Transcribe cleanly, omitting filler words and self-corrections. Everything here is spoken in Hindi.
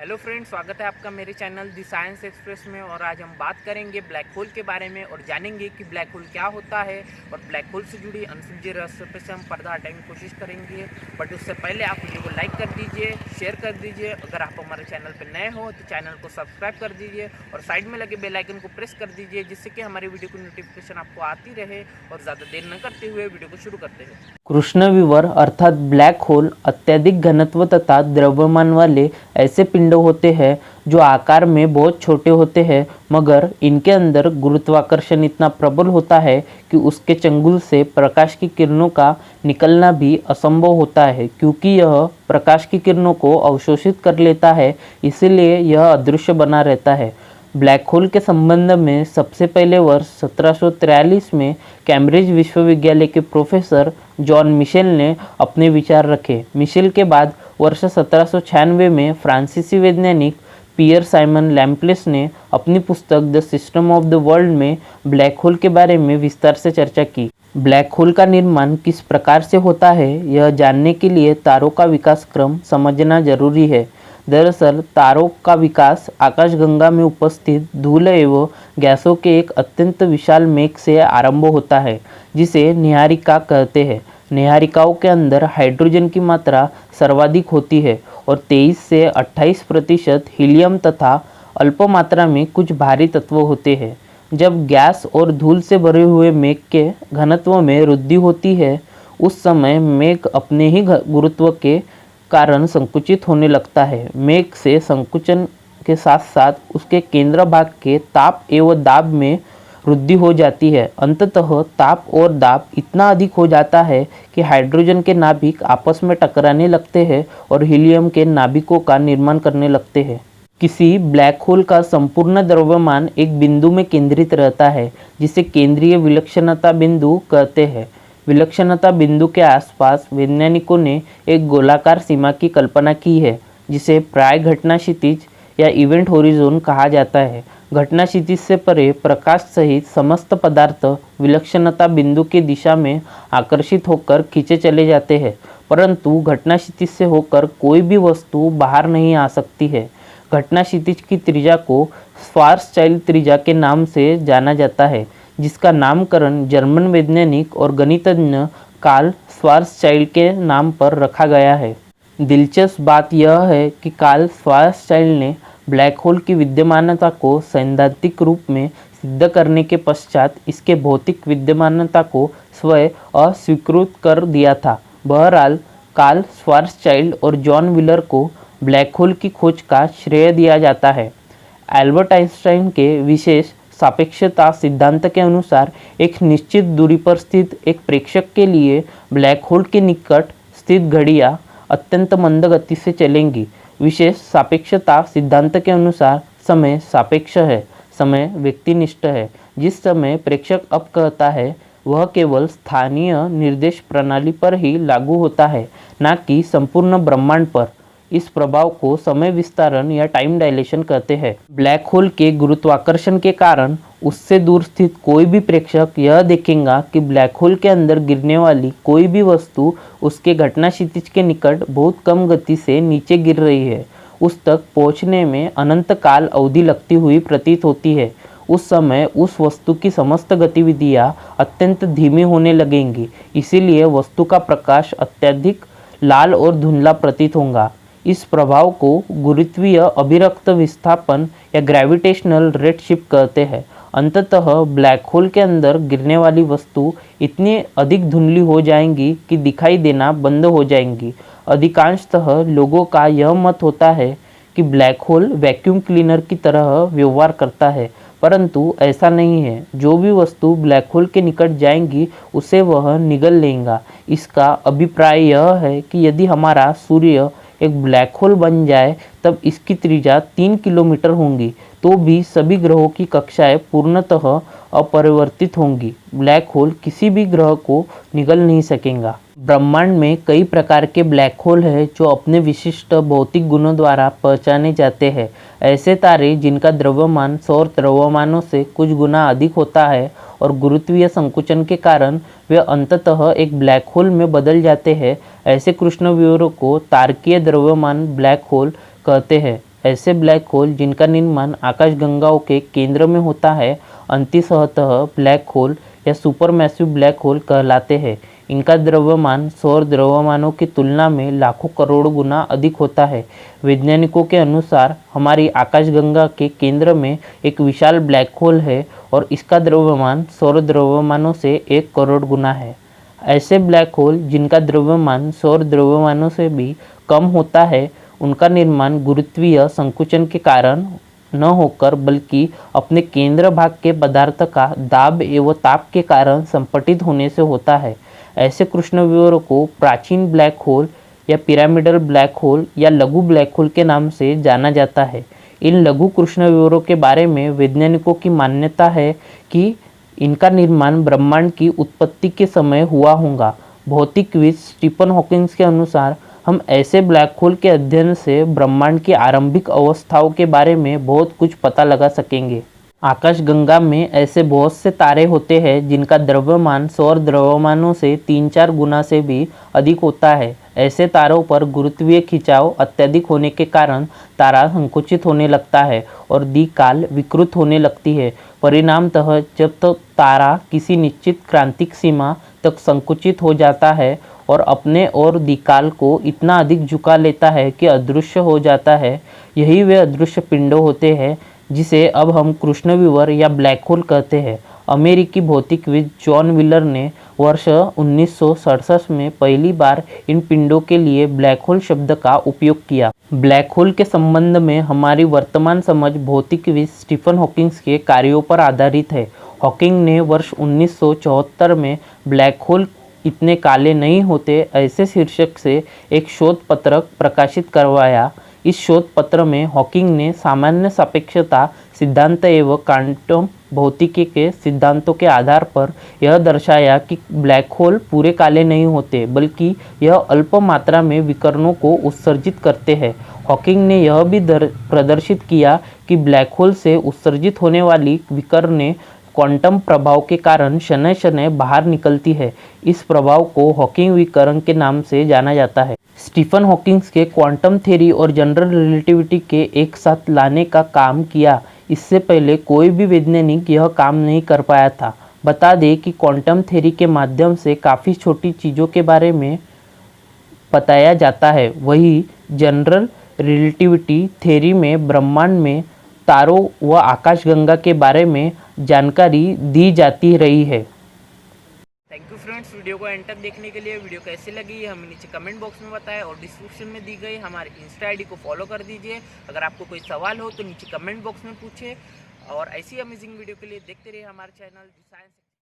हेलो फ्रेंड्स, स्वागत है आपका मेरे चैनल दी साइंस एक्सप्रेस में। और आज हम बात करेंगे ब्लैक होल के बारे में और जानेंगे कि ब्लैक होल क्या होता है और ब्लैक होल से जुड़ी अनसुलझे रहस्य पे से हम पर्दा हटाने की कोशिश करेंगे। बट उससे पहले आप वीडियो को लाइक कर दीजिए, शेयर कर दीजिए। अगर आप हमारे चैनल पर नए हो तो चैनल को सब्सक्राइब कर दीजिए और साइड में लगे बेल आइकन को प्रेस कर दीजिए, जिससे कि हमारी वीडियो की नोटिफिकेशन आपको आती रहे। और ज़्यादा देर न करते हुए वीडियो को शुरू करते हैं। कृष्णविवर अर्थात ब्लैक होल अत्यधिक घनत्व तथा द्रव्यमान वाले ऐसे पिंड होते हैं जो आकार में बहुत छोटे होते हैं, मगर इनके अंदर गुरुत्वाकर्षण इतना प्रबल होता है कि उसके चंगुल से प्रकाश की किरणों का निकलना भी असंभव होता है। क्योंकि यह प्रकाश की किरणों को अवशोषित कर लेता है, इसीलिए यह अदृश्य बना रहता है। ब्लैक होल के संबंध में सबसे पहले वर्ष 1743 में कैम्ब्रिज विश्वविद्यालय के प्रोफेसर जॉन मिशेल ने अपने विचार रखे। मिशेल के बाद वर्ष 1796 में फ्रांसीसी वैज्ञानिक पियर साइमन लैम्प्लेस ने अपनी पुस्तक the system of the world में ब्लैक होल के बारे में विस्तार से चर्चा की। ब्लैक होल का निर्माण किस प्रकार से होता है, यह जानने के लिए तारों का विकास क्रम समझना जरूरी है। दरअसल तारों का विकास आकाशगंगा में उपस्थित धूल एवं गैसों के एक अत्यंत विशाल मेघ से आरंभ होता है, जिसे नीहारिका कहते हैं। नीहारिकाओं के अंदर हाइड्रोजन की मात्रा सर्वाधिक होती है और 23 से 28% हीलियम तथा अल्प मात्रा में कुछ भारी तत्व होते हैं। जब गैस और धूल से भरे हुए मेघ के घनत्व में वृद्धि होती है, उस समय मेघ अपने ही गुरुत्व के कारण संकुचित होने लगता है। मेघ से संकुचन के साथ साथ उसके केंद्र भाग के ताप एवं दाब में वृद्धि हो जाती है। अंततः ताप और दाब इतना अधिक हो जाता है कि हाइड्रोजन के नाभिक आपस में टकराने लगते हैं और हीलियम के नाभिकों का निर्माण करने लगते हैं। किसी ब्लैक होल का संपूर्ण द्रव्यमान एक बिंदु में केंद्रित रहता है, जिसे केंद्रीय विलक्षणता बिंदु कहते हैं। विलक्षणता बिंदु के आसपास वैज्ञानिकों ने एक गोलाकार सीमा की कल्पना की है, जिसे प्राय घटना क्षितिज या इवेंट होरिजोन कहा जाता है। घटना क्षितिज से परे प्रकाश सहित समस्त पदार्थ विलक्षणता बिंदु की दिशा में आकर्षित होकर खींचे चले जाते हैं, परंतु घटना क्षितिज से होकर कोई भी वस्तु बाहर नहीं आ सकती है। घटना क्षितिज की त्रिज्या को श्वार्ज़चाइल्ड त्रिज्या के नाम से जाना जाता है, जिसका नामकरण जर्मन वैज्ञानिक और गणितज्ञ कार्ल श्वार्ज़चाइल्ड के नाम पर रखा गया है। दिलचस्प बात यह है कि कार्ल श्वार्ज़चाइल्ड ने ब्लैक होल की विद्यमानता को सैद्धांतिक रूप में सिद्ध करने के पश्चात इसके भौतिक विद्यमानता को स्वयं अस्वीकृत कर दिया था। बहरहाल कार्ल श्वार्ज़चाइल्ड और जॉन व्हीलर को ब्लैक होल की खोज का श्रेय दिया जाता है। एल्बर्ट आइंस्टाइन के विशेष सापेक्षता सिद्धांत के अनुसार एक निश्चित दूरी पर स्थित एक प्रेक्षक के लिए ब्लैक होल के निकट स्थित घड़ियां अत्यंत मंद गति से चलेंगी। विशेष सापेक्षता सिद्धांत के अनुसार समय सापेक्ष है, समय व्यक्तिनिष्ठ है। जिस समय प्रेक्षक अब कहता है, वह केवल स्थानीय निर्देश प्रणाली पर ही लागू होता है, न कि संपूर्ण ब्रह्मांड पर। इस प्रभाव को समय विस्तारण या टाइम डायलेशन कहते हैं। ब्लैक होल के गुरुत्वाकर्षण के कारण उससे दूर स्थित कोई भी प्रेक्षक यह देखेगा कि ब्लैक होल के अंदर गिरने वाली कोई भी वस्तु उसके घटना क्षितिज के निकट बहुत कम गति से नीचे गिर रही है। उस तक पहुंचने में अनंत काल अवधि लगती हुई प्रतीत होती है। उस समय उस वस्तु की समस्त गतिविधियां अत्यंत धीमी होने लगेंगी, इसीलिए वस्तु का प्रकाश अत्यधिक लाल और धुंधला प्रतीत होगा। इस प्रभाव को गुरुत्वीय अभिरक्त विस्थापन या ग्रेविटेशनल रेडशिफ्ट कहते हैं। अंततः ब्लैक होल के अंदर गिरने वाली वस्तु इतनी अधिक धुंधली हो जाएंगी कि दिखाई देना बंद हो जाएंगी। अधिकांशतः लोगों का यह मत होता है कि ब्लैक होल वैक्यूम क्लीनर की तरह व्यवहार करता है, परंतु ऐसा नहीं है। जो भी वस्तु ब्लैक होल के निकट जाएंगी उसे वह निगल लेगा। इसका अभिप्राय यह है कि यदि हमारा सूर्य एक ब्लैक होल बन जाए तब इसकी त्रिज्या 3 किलोमीटर होंगी, तो भी सभी ग्रहों की कक्षाएं पूर्णतः अपरिवर्तित होंगी। ब्लैक होल किसी भी ग्रह को निगल नहीं सकेगा। ब्रह्मांड में कई प्रकार के ब्लैक होल हैं जो अपने विशिष्ट भौतिक गुणों द्वारा पहचाने जाते हैं। ऐसे तारे जिनका द्रव्यमान सौर द्रव्यमानों से कुछ गुना अधिक होता है और गुरुत्वीय संकुचन के कारण वे अंततः एक ब्लैक होल में बदल जाते हैं, ऐसे कृष्णविवरों को तारकीय द्रव्यमान ब्लैक होल कहते हैं। ऐसे ब्लैक होल जिनका निर्माण आकाशगंगाओं के केंद्र में होता है अंततः ब्लैक होल या सुपरमैसिव ब्लैक होल कहलाते हैं। इनका द्रव्यमान सौर द्रव्यमानों की तुलना में लाखों करोड़ गुना अधिक होता है। वैज्ञानिकों के अनुसार हमारी आकाशगंगा के केंद्र में एक विशाल ब्लैक होल है और इसका द्रव्यमान सौर द्रव्यमानों से 1 करोड़ गुना है। ऐसे ब्लैक होल जिनका द्रव्यमान सौर द्रव्यमानों से भी कम होता है, उनका निर्माण गुरुत्वीय संकुचन के कारण न होकर बल्कि अपने केंद्र भाग के पदार्थ का दाब एवं ताप के कारण संपतित होने से होता है। ऐसे कृष्णविवरों को प्राचीन ब्लैक होल या पिरामिडल ब्लैक होल या लघु ब्लैक होल के नाम से जाना जाता है। इन लघु कृष्णविवरों के बारे में वैज्ञानिकों की मान्यता है कि इनका निर्माण ब्रह्मांड की उत्पत्ति के समय हुआ होगा। भौतिकविद स्टीफन हॉकिंग के अनुसार हम ऐसे ब्लैक होल के अध्ययन से ब्रह्मांड की आरंभिक अवस्थाओं के बारे में बहुत कुछ पता लगा सकेंगे। आकाशगंगा में ऐसे बहुत से तारे होते हैं जिनका द्रव्यमान सौर द्रव्यमानों से 3-4 गुना से भी अधिक होता है। ऐसे तारों पर गुरुत्वीय खिंचाव अत्यधिक होने के कारण तारा संकुचित होने लगता है और दिकाल विकृत होने लगती है। परिणामतः जब तक तारा किसी निश्चित क्रांतिक सीमा तक संकुचित हो जाता है और अपने और दिकाल को इतना अधिक झुका लेता है कि अदृश्य हो जाता है, यही वे अदृश्य पिंड होते हैं जिसे अब हम कृष्णविवर या ब्लैक होल कहते हैं। अमेरिकी भौतिकविद जॉन व्हीलर ने वर्ष 1967 में पहली बार इन पिंडों के लिए ब्लैक होल शब्द का उपयोग किया। ब्लैक होल के संबंध में हमारी वर्तमान समझ भौतिकविद स्टीफन हॉकिंग के कार्यों पर आधारित है। हॉकिंग ने वर्ष 1974 में ब्लैक होल इतने काले नहीं होते ऐसे शीर्षक से एक शोध पत्र प्रकाशित करवाया। इस शोध पत्र में हॉकिंग ने सामान्य सापेक्षता सिद्धांत एवं क्वांटम भौतिकी के सिद्धांतों के आधार पर यह दर्शाया कि ब्लैक होल पूरे काले नहीं होते बल्कि यह अल्प मात्रा में विकिरणों को उत्सर्जित करते हैं। हॉकिंग ने यह भी प्रदर्शित किया कि ब्लैक होल से उत्सर्जित होने वाली विकिरणें क्वांटम प्रभाव के कारण शनय शनय बाहर निकलती है। इस प्रभाव को हॉकिंग विकिरण के नाम से जाना जाता है। स्टीफन हॉकिंग के क्वांटम थ्योरी और जनरल रिलेटिविटी के एक साथ लाने का काम किया। इससे पहले कोई भी वैज्ञानिक यह काम नहीं कर पाया था। बता दें कि क्वांटम थ्योरी के माध्यम से काफ़ी छोटी चीज़ों के बारे में बताया जाता है, वही जनरल रिलेटिविटी थ्योरी में ब्रह्मांड में तारों व आकाशगंगा के बारे में जानकारी दी जाती रही है। थैंक यू फ्रेंड्स, वीडियो को एंड तक देखने के लिए। वीडियो कैसी लगी हमें नीचे कमेंट बॉक्स में बताएं और डिस्क्रिप्शन में दी गई हमारे इंस्टा आईडी को फॉलो कर दीजिए। अगर आपको कोई सवाल हो तो नीचे कमेंट बॉक्स में पूछे और ऐसी अमेजिंग वीडियो के लिए देखते रहिए हमारे चैनल साइंस।